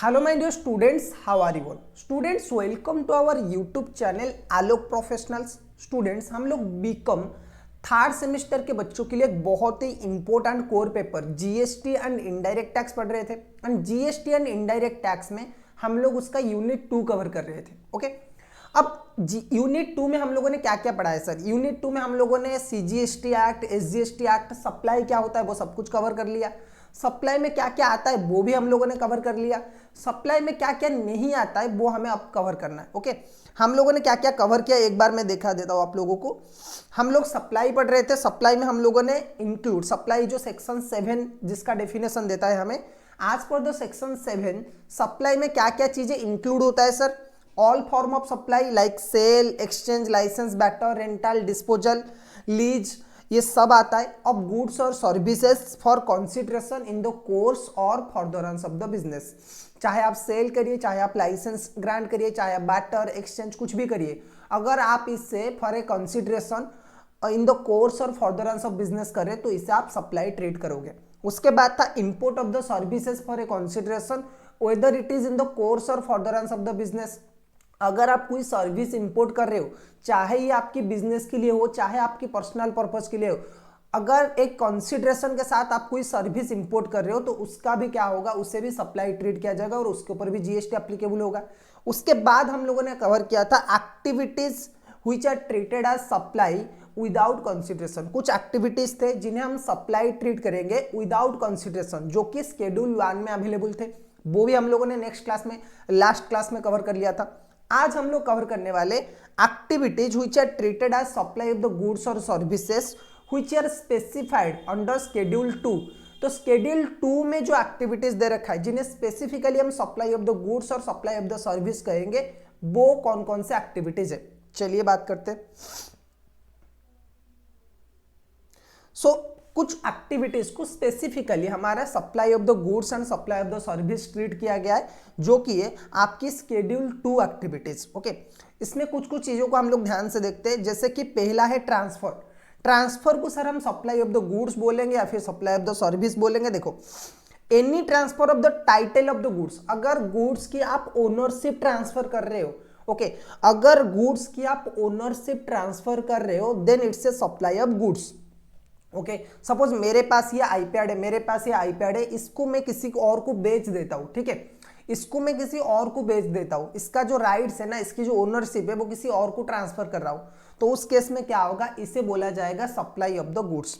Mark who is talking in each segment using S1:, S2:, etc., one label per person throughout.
S1: Hello my dear students, how are you all? Students, welcome to our YouTube channel Alok professionals. Students, हम लोग BCom third semester के बच्चों के लिए एक बहुत ही important core paper GST and indirect tax पढ़ रहे थे। And GST and indirect tax में हम लोग उसका यूनिट 2 कवर कर रहे थे। ओके, अब यूनिट 2 में हम लोगों ने क्या क्या पढ़ा है सर? यूनिट 2 में हम लोगों ने CGST act, SGST act, supply क्या होता है वो सब कुछ कवर कर लिया। सप्लाई में क्या क्या आता है वो भी हम लोगों ने कवर कर लिया। सप्लाई में क्या क्या नहीं आता है वो हमें अब कवर करना है। ओके, हम लोगों ने क्या क्या कवर किया एक बार मैं दिखा देता हूं आप लोगों को। हम लोग सप्लाई पढ़ रहे थे। सप्लाई में हम लोगों ने इंक्लूड सप्लाई जो सेक्शन 7 जिसका डेफिनेशन देता है हमें, आज पर द सेक्शन 7 सप्लाई में क्या क्या चीजें इंक्लूड होता है sir? All form of supply like sale, exchange, licence, barter, rental, disposal, lease, ये सब आता है। अब गुड्स और services for consideration in the course और फर्दरेंस ऑफ द बिजनेस, चाहे आप सेल करिए, चाहे आप लाइसेंस ग्रांट करिए, चाहे आप बैटर, एक्सचेंज कुछ भी करिए, अगर आप इससे for a consideration in the course और फर्दरेंस ऑफ बिजनेस करें तो इसे आप सप्लाई ट्रेड करोगे। उसके बाद था import of the services for a consideration whether it is in the course और फर्दरेंस ऑफ द बिजनेस। अगर आप कोई सर्विस इंपोर्ट कर रहे हो, चाहे ये आपकी बिजनेस के लिए हो, चाहे आपकी पर्सनल पर्पस के लिए हो, अगर एक कंसीडरेशन के साथ आप कोई सर्विस इंपोर्ट कर रहे हो तो उसका भी क्या होगा, उसे भी सप्लाई ट्रीट किया जाएगा और उसके ऊपर भी जीएसटी एप्लीकेबल होगा। उसके बाद हम लोगों ने कवर किया था activities which are treated as supply without consideration. कुछ एक्टिविटीज थे जिन्हें हम सप्लाई ट्रीट करेंगे विदाउट कंसीडरेशन, जो कि शेड्यूल 1 में अवेलेबल थे। वो भी हम लोगों ने नेक्स्ट क्लास में, लास्ट क्लास में कवर कर लिया था। आज हम लोग कवर करने वाले activities which are treated as supply of the goods और services which are specified under schedule 2। तो शेड्यूल 2 में जो एक्टिविटीज दे रखा है जिन्हें स्पेसिफिकली हम सप्लाई ऑफ द गुड्स और सप्लाई ऑफ द सर्विस कहेंगे, वो कौन कौन से एक्टिविटीज है, चलिए बात करते हैं। कुछ एक्टिविटीज को स्पेसिफिकली हमारा supply of the goods and supply of the service treat किया गया है, जो कि है आपकी शेड्यूल 2 एक्टिविटीज। ओके, इसमें कुछ कुछ चीजों को हम लोग ध्यान से देखते हैं। जैसे कि पहला है ट्रांसफर। ट्रांसफर को सर हम सप्लाई ऑफ द गुड्स बोलेंगे या फिर सप्लाई ऑफ द सर्विस बोलेंगे? देखो, any transfer of the title of the goods, अगर गुड्स की आप ओनरशिप ट्रांसफर कर रहे हो, ओके, अगर गुड्स की आप ओनरशिप ट्रांसफर कर रहे हो then it's a supply of goods. Okay, suppose मेरे पास ये आईपैड है, मेरे पास ये आईपैड है, इसको मैं किसी और को बेच देता हूँ, ठीक है, इसको मैं किसी और को बेच देता हूँ, इसका जो राइट्स है ना, इसकी जो ओनरशिप है वो किसी और को ट्रांसफर कर रहा हूँ, तो उस केस में क्या होगा, इसे बोला जाएगा सप्लाई ऑफ द गुड्स।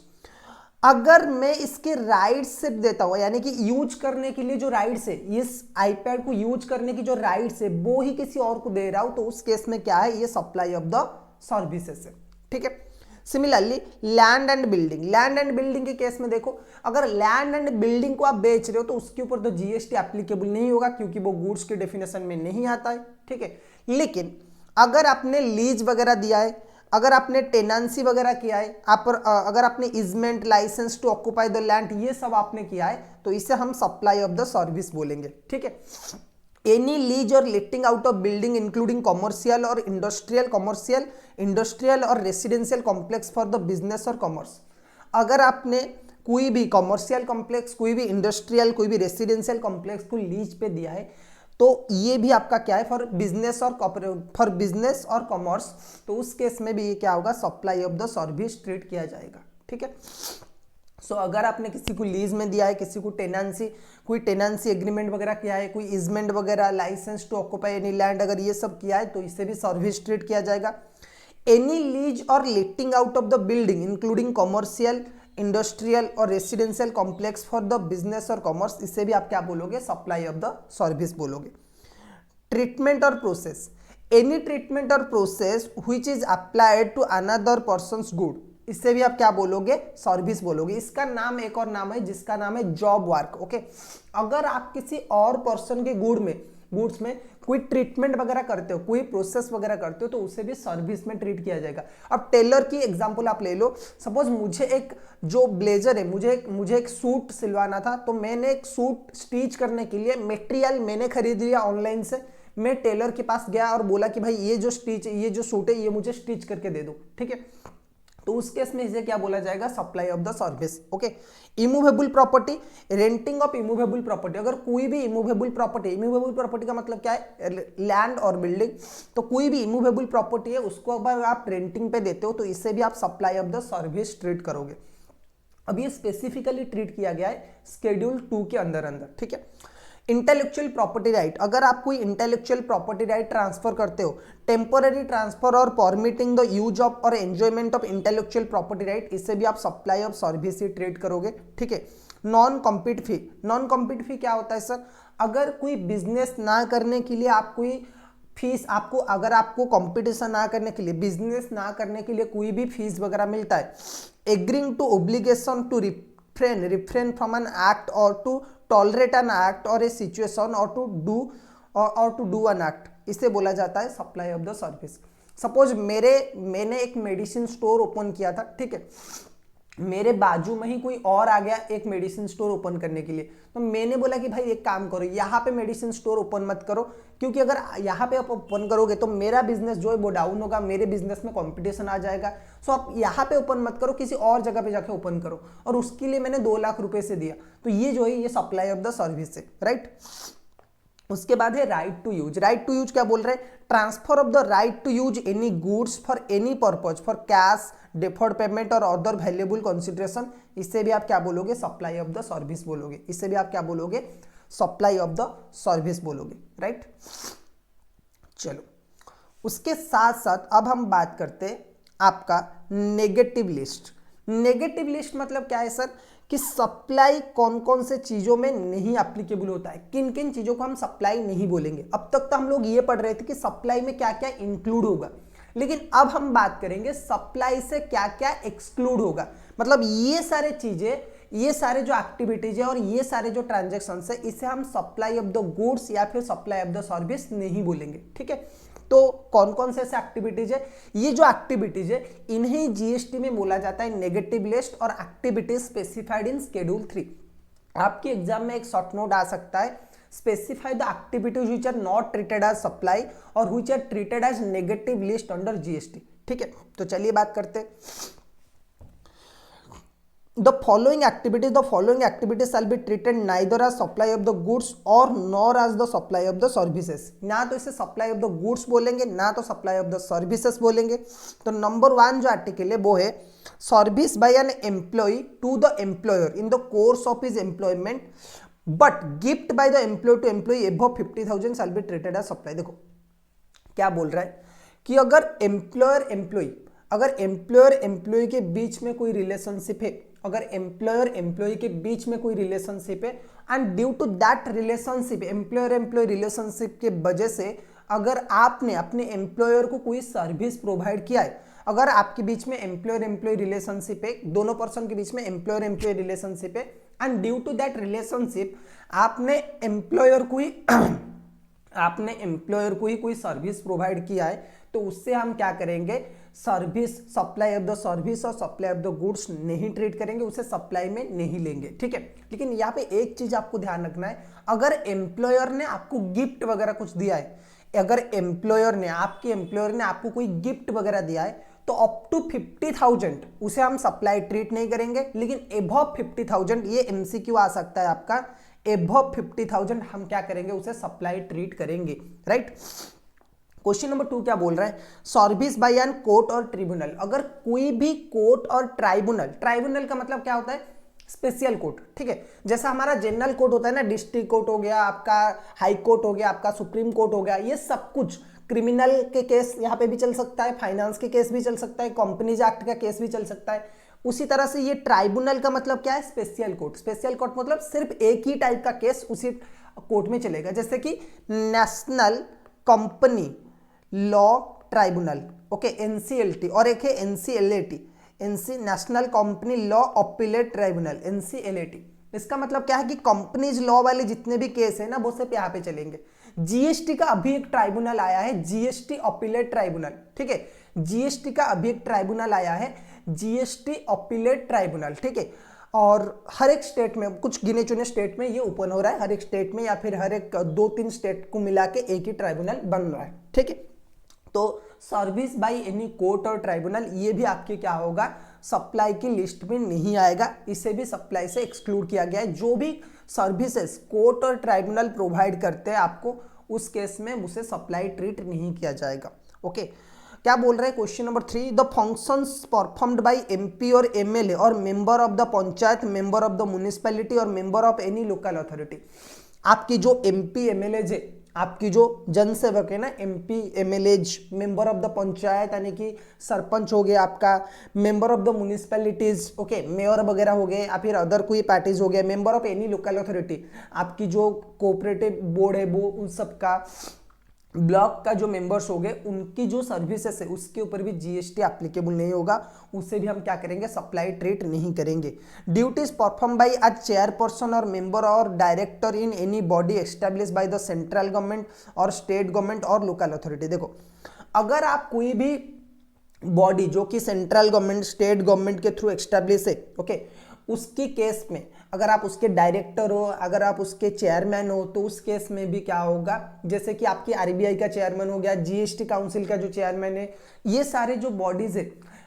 S1: अगर मैं इसके राइट्स सिर्फ देता हूँ, यानी कि यूज करने के लिए जो राइट्स है, इस आईपैड को यूज करने की जो राइट्स है वो ही किसी और को दे रहा हूँ, तो उस केस में क्या है, ये सप्लाई ऑफ द सर्विसेज है, ठीक है। Similarly land and building, land and building के केस में देखो, अगर लैंड एंड बिल्डिंग को आप बेच रहे हो तो उसके ऊपर तो जीएसटी एप्लीकेबल नहीं होगा क्योंकि वो गुड्स के डेफिनेशन में नहीं आता है, ठीक है। लेकिन अगर आपने लीज वगैरह दिया है, अगर आपने टेनेंसी वगैरह किया है, अगर आपने easement, licence to occupy the land, ये सब आपने किया है, तो इसे हम सप्लाई ऑफ द सर्विस बोलेंगे, ठीक है। एनी लीज और letting out of building including commercial और इंडस्ट्रियल और residential complex for the business और कॉमर्स। अगर आपने कोई भी कॉमर्शियल कॉम्प्लेक्स, कोई भी इंडस्ट्रियल, कोई भी रेसिडेंशियल कॉम्प्लेक्स को लीज पे दिया है, तो ये भी आपका क्या है, फॉर बिजनेस और कॉमर्स, तो उस केस में भी ये क्या होगा, supply of the service treat किया जाएगा, ठीक है। अगर आपने किसी को लीज में दिया है, किसी को कोई टेनेंसी एग्रीमेंट वगैरह किया है, कोई इजमेंट वगैरह, licence to occupy any land, अगर ये सब किया है तो इसे भी सर्विस ट्रीट किया जाएगा। एनी लीज और letting out of the building including commercial, industrial और residential complex for the business और कॉमर्स, इसे भी आप क्या बोलोगे, सप्लाई ऑफ द सर्विस बोलोगे। ट्रीटमेंट और प्रोसेस, एनी ट्रीटमेंट और process which is applied to another persons good, इससे भी आप क्या बोलोगे, सर्विस बोलोगे। इसका नाम, एक और नाम है जिसका नाम है जॉब वर्क। ओके, अगर आप किसी और पर्सन के गुड्स में कोई ट्रीटमेंट वगैरह करते हो, कोई प्रोसेस वगैरह करते हो, तो उसे भी सर्विस में ट्रीट किया जाएगा। अब टेलर की एग्जांपल आप ले लो। सपोज मुझे एक जो ब्लेजर है, मुझे एक सूट सिलवाना था, तो मैंने एक सूट स्टिच करने के लिए मटेरियल मैंने खरीद लिया ऑनलाइन से। मैं टेलर के पास गया और बोला कि भाई ये जो सूट है ये मुझे स्टिच करके दे दो, ठीक है। तो उस केस में इसे क्या बोला जाएगा, supply of the service. Okay, immovable property, renting of immovable property, अगर कोई भी इमूवेबल प्रॉपर्टी का मतलब क्या है, लैंड और बिल्डिंग, तो कोई भी इमूवेबल प्रॉपर्टी है उसको अगर आप रेंटिंग पे देते हो तो इससे भी आप supply of the service treat करोगे। अब ये स्पेसिफिकली ट्रीट किया गया है शेड्यूल 2 के अंदर अंदर, ठीक है। इंटेलेक्चुअल प्रॉपर्टी राइट, अगर आप कोई इंटेलेक्चुअल प्रॉपर्टी राइट ट्रांसफर करते हो, टेम्पोररी ट्रांसफर और परमिटिंग द यूज ऑफ और enjoyment of intellectual property right, इससे भी आप supply of service he treat करोगे, ठीक है। नॉन कॉम्पीट फी, नॉन कॉम्पीट फी क्या होता है सर, अगर कोई बिजनेस ना करने के लिए आप कोई फीस, आपको अगर आपको कंपटीशन ना करने के लिए, बिजनेस ना करने के लिए कोई भी फीस वगैरह मिलता है, agreeing to obligation to refrain from an act or to tolerate an act or a situation or to do an act, इसे बोला जाता है supply of the service. Suppose मैंने एक मेडिसिन स्टोर ओपन किया था, ठीक है, मेरे बाजू में ही कोई और आ गया एक मेडिसिन स्टोर ओपन करने के लिए, तो मैंने बोला कि भाई एक काम करो, यहाँ पे मेडिसिन स्टोर ओपन मत करो, क्योंकि अगर यहाँ पे आप ओपन करोगे तो मेरा बिजनेस जो है वो डाउन होगा, मेरे बिजनेस में कंपटीशन आ जाएगा। सो आप यहाँ पे ओपन मत करो, किसी और जगह पे जाके ओपन करो, और उसके लिए मैंने 2 लाख रुपए से दिया, तो ये जो है ये सप्लाई ऑफ द सर्विस है, राइट। उसके बाद है right to use, right to use क्या बोल रहे हैं, transfer of the right to use any goods for any purpose for cash, deferred payment और अदर वैल्यूएबल कंसिडरेशन, इससे भी आप क्या बोलोगे, सप्लाई ऑफ द सर्विस बोलोगे, इससे भी आप क्या बोलोगे, सप्लाई ऑफ द सर्विस बोलोगे, राइट। चलो, उसके साथ साथ अब हम बात करते हैं आपका नेगेटिव लिस्ट। नेगेटिव लिस्ट मतलब क्या है सर, कि सप्लाई कौन कौन से चीजों में नहीं एप्लीकेबल होता है, किन किन चीजों को हम सप्लाई नहीं बोलेंगे। अब तक तो हम लोग ये पढ़ रहे थे कि सप्लाई में क्या क्या इंक्लूड होगा, लेकिन अब हम बात करेंगे सप्लाई से क्या क्या एक्सक्लूड होगा। मतलब ये सारे चीजें, ये सारे जो एक्टिविटीज है और ये सारे जो ट्रांजेक्शन है, इसे हम सप्लाई ऑफ द गुड्स या फिर सप्लाई ऑफ द सर्विस नहीं बोलेंगे, ठीक है। तो कौन कौन से ऐसे एक्टिविटीज है, ये जो एक्टिविटीज है इन्हें जीएसटी में बोला जाता है नेगेटिव लिस्ट और एक्टिविटीज स्पेसिफाइड इन शेड्यूल 3। आपके एग्जाम में एक शॉर्ट नोट आ सकता है, specify the activities which are not treated as supply और which are treated as negative list under GST, ठीक है। तो चलिए बात करते हैं। The following activities shall be treated neither as supply of the goods or nor as the supply of the services। ना तो इसे supply of the goods बोलेंगे, ना तो supply of the services बोलेंगे। तो नंबर 1 जो आर्टिकल है वो है service by an employee to the employer in the course of his employment but gift by the employer to employee above 50,000 shall be treated as supply। देखो क्या बोल रहा है कि अगर एम्प्लॉयर एम्प्लॉय के बीच में कोई रिलेशनशिप है, अगर एम्प्लॉयर एम्प्लॉय के बीच में कोई रिलेशनशिप है and due to that relationship, employer employee relationship के वजह से अगर आपने अपने एम्प्लॉयर को कोई सर्विस प्रोवाइड किया है, अगर आपके बीच में एम्प्लॉयर एम्प्लॉय रिलेशनशिप है, दोनों पर्सन के बीच में एम्प्लॉयर एम्प्लॉय रिलेशनशिप है and due to that relationship आपने एम्प्लॉयर को ही कोई सर्विस प्रोवाइड किया है, तो उससे हम क्या करेंगे, service, supply of the service और सप्लाई ऑफ द गुड्स नहीं ट्रीट करेंगे, उसे सप्लाई में नहीं लेंगे, ठीक है। लेकिन यहाँ पे एक चीज आपको ध्यान रखना है, अगर एम्प्लॉयर ने आपको गिफ्ट वगैरह कुछ दिया है, अगर आपके एम्प्लॉयर ने आपको कोई गिफ्ट वगैरह दिया है, तो अप टू 50,000 उसे हम सप्लाई ट्रीट नहीं करेंगे, लेकिन एबव 50,000, ये एमसीक्यू आ सकता है आपका, एबव 50,000 हम क्या करेंगे, उसे सप्लाई ट्रीट करेंगे, राइट। क्वेश्चन नंबर 2 क्या बोल रहा है, सर्विस बाय एन कोर्ट और ट्रिब्यूनल, अगर कोई भी कोर्ट और ट्राइब्यूनल का मतलब क्या होता है, स्पेशल कोर्ट, ठीक है। जैसा हमारा जनरल कोर्ट होता है ना, डिस्ट्रिक्ट कोर्ट हो गया आपका, हाई कोर्ट हो गया आपका, सुप्रीम कोर्ट हो गया, ये सब कुछ, क्रिमिनल के केस यहाँ पे भी चल सकता है, फाइनेंस के केस भी चल सकता है, कंपनीज एक्ट का केस भी चल सकता है। उसी तरह से ये ट्राइब्यूनल का मतलब क्या है, स्पेशल कोर्ट मतलब सिर्फ एक ही टाइप का केस उसी कोर्ट में चलेगा, जैसे कि national company law tribunal, okay, NCLT, और एक है NCLAT, national company law appellate tribunal, NCLAT. इसका मतलब क्या है कि कंपनीज लॉ वाले जितने भी केस है ना, वो सिर्फ यहाँ पे चलेंगे। जीएसटी का अभी एक ट्राइब्यूनल आया है, जीएसटी अपीलेट ट्राइब्यूनल, ठीक है, जीएसटी का अभी एक ट्राइब्यूनल आया है, जीएसटी अपीलेट ट्राइब्यूनल, ठीक है। और हर एक स्टेट में, कुछ गिने चुने स्टेट में ये ओपन हो रहा है, हर एक स्टेट में या फिर हर एक 2-3 स्टेट को मिला के एक ही ट्राइब्यूनल बन रहा है, ठीक है। तो सर्विस बाय एनी कोर्ट और ट्राइब्यूनल ये भी आपके क्या होगा, सप्लाई की लिस्ट में नहीं आएगा, इसे भी सप्लाई से एक्सक्लूड किया गया है। जो भी सर्विसेज कोर्ट और ट्राइब्यूनल प्रोवाइड करते हैं आपको, उस केस में उसे सप्लाई ट्रीट नहीं किया जाएगा। ओके, क्या बोल रहे हैं question number 3, the functions performed by MP और एमएलए और member of the panchayat, member of the municipality और member of any local authority. आपकी जो एमपी एमएलए है, आपकी जो जनसेवक है ना, MP MLA, member of the panchayat यानी कि सरपंच हो गया आपका, member of the municipalities, okay, mayor वगैरह हो गए, या फिर अदर कोई पार्टीज हो गए, member of any local authority, आपकी जो कोऑपरेटिव बोर्ड है वो उन सबका, ब्लॉक का जो मेंबर्स हो गए, उनकी जो सर्विसेज है उसके ऊपर भी जीएसटी एप्लीकेबल नहीं होगा, उससे भी हम क्या करेंगे, सप्लाई ट्रीट नहीं करेंगे। Duties perform by a chairperson और मेंबर और director in any body establish by the central government और स्टेट गवर्नमेंट और लोकल अथॉरिटी। देखो, अगर आप कोई भी बॉडी जो कि सेंट्रल गवर्नमेंट स्टेट गवर्नमेंट के थ्रू एस्टेब्लिश है, ओके, उसकी केस में अगर आप उसके डायरेक्टर हो, अगर आप उसके चेयरमैन हो, तो उस केस में भी क्या होगा, जैसे कि आपकी आरबीआई का चेयरमैन हो गया, जीएसटी काउंसिल का जो चेयरमैन है, ये सारे जो बॉडीज है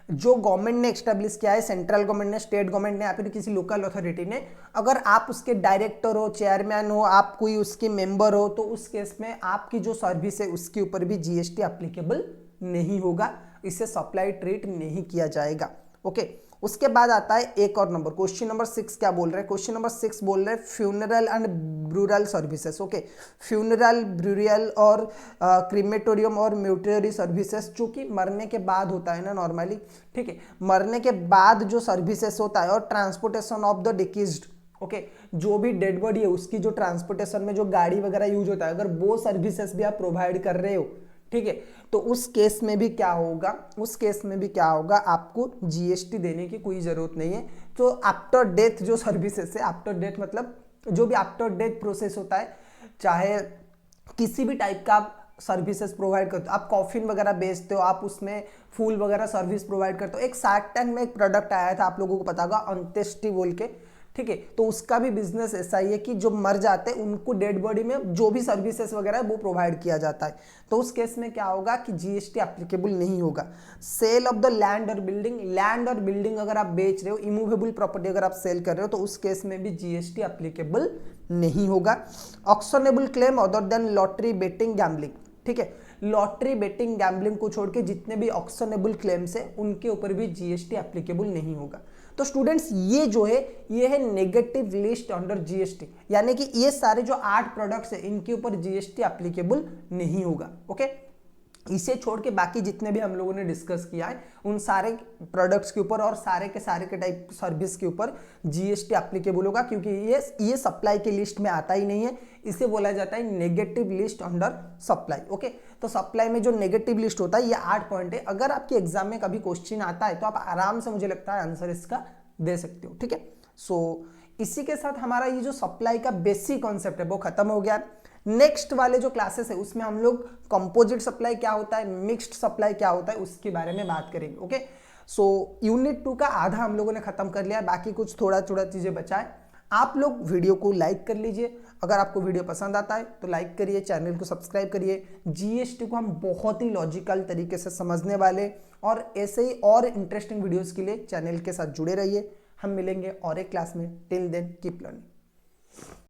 S1: जो गवर्नमेंट ने एस्टेब्लिश किया है, सेंट्रल गवर्नमेंट ने, स्टेट गवर्नमेंट ने या फिर किसी लोकल अथॉरिटी ने, अगर आप उसके डायरेक्टर हो, चेयरमैन हो, आप कोई उसके मेंबर हो, तो उस केस में आपकी जो सर्विस है उसके ऊपर भी जीएसटी एप्लीकेबल नहीं होगा, इसे सप्लाई ट्रीट नहीं किया जाएगा। ओके, उसके बाद आता है एक और नंबर, क्वेश्चन नंबर 6 क्या बोल रहे हैं, क्वेश्चन नंबर 6 बोल रहे हैं funeral and burial services. Okay, funeral, burial और क्रीमेटोरियम और म्यूटरी सर्विसेज, जो कि मरने के बाद होता है ना नॉर्मली, ठीक है, मरने के बाद जो सर्विसेज होता है, और ट्रांसपोर्टेशन ऑफ द डिकीज्ड, ओके, जो भी डेड बॉडी है उसकी जो ट्रांसपोर्टेशन में जो गाड़ी वगैरह यूज होता है, अगर वो सर्विसेज भी आप प्रोवाइड कर रहे हो, ठीक है, तो उस केस में भी क्या होगा, उस केस में भी क्या होगा, आपको जीएसटी देने की कोई जरूरत नहीं है। तो आफ्टर डेथ जो सर्विसेज है, आफ्टर डेथ मतलब जो भी आफ्टर डेथ प्रोसेस होता है, चाहे किसी भी टाइप का आप सर्विसेज प्रोवाइड करते हो, आप कॉफिन वगैरह बेचते हो, आप उसमें फूल वगैरह सर्विस प्रोवाइड करते हो। एक शार्क टैंक में एक प्रोडक्ट आया था, आप लोगों को पता होगा, अंत्येष्टि बोल के, ठीक है, तो उसका भी बिजनेस ऐसा ही है कि जो मर जाते हैं उनको डेड बॉडी में जो भी सर्विसेज वगैरह है वो प्रोवाइड किया जाता है, तो उस केस में क्या होगा कि जीएसटी एप्लीकेबल नहीं होगा। सेल ऑफ द लैंड और बिल्डिंग, लैंड और बिल्डिंग अगर आप बेच रहे हो, इमूवेबल प्रॉपर्टी अगर आप सेल कर रहे हो, तो उस केस में भी जीएसटी एप्लीकेबल नहीं होगा। Actionable claim other than lottery, betting, gambling, ठीक है, लॉटरी, बेटिंग, गैम्बलिंग को छोड़ के जितने भी ऑक्शनेबल क्लेम्स है उनके ऊपर भी जीएसटी एप्लीकेबल नहीं होगा। तो स्टूडेंट्स, ये जो है ये है नेगेटिव लिस्ट अंडर जीएसटी, यानी कि ये सारे जो 8 प्रोडक्ट्स है इनके ऊपर जीएसटी एप्लीकेबल नहीं होगा। ओके, इसे छोड़ के बाकी जितने भी हम लोगों ने डिस्कस किया है उन सारे प्रोडक्ट्स के ऊपर और सारे के टाइप सर्विस के ऊपर जीएसटी एप्लीकेबल होगा, क्योंकि ये सप्लाई की लिस्ट में आता ही नहीं है, इसे बोला जाता है negative list under supply. Okay, तो सप्लाई में जो नेगेटिव लिस्ट होता है ये 8 पॉइंट है। अगर आपके एग्जाम में कभी क्वेश्चन आता है तो आप आराम से, मुझे लगता है, आंसर इसका दे सकते हो। ठीक है, सो इसी के साथ हमारा ये जो सप्लाई का बेसिक कॉन्सेप्ट है वो खत्म हो गया। नेक्स्ट वाले जो क्लासेस है उसमें हम लोग कंपोजिट सप्लाई क्या होता है, मिक्स्ड सप्लाई क्या होता है, उसके बारे में बात करेंगे। ओके, सो यूनिट 2 का आधा हम लोगों ने खत्म कर लिया, बाकी कुछ थोड़ा चीजें बचा है। आप लोग वीडियो को लाइक कर लीजिए, अगर आपको वीडियो पसंद आता है तो लाइक करिए, चैनल को सब्सक्राइब करिए। जीएसटी को हम बहुत ही लॉजिकल तरीके से समझने वाले और ऐसे ही और इंटरेस्टिंग वीडियोस के लिए चैनल के साथ जुड़े रहिए। हम मिलेंगे और एक क्लास में। Till then keep learning.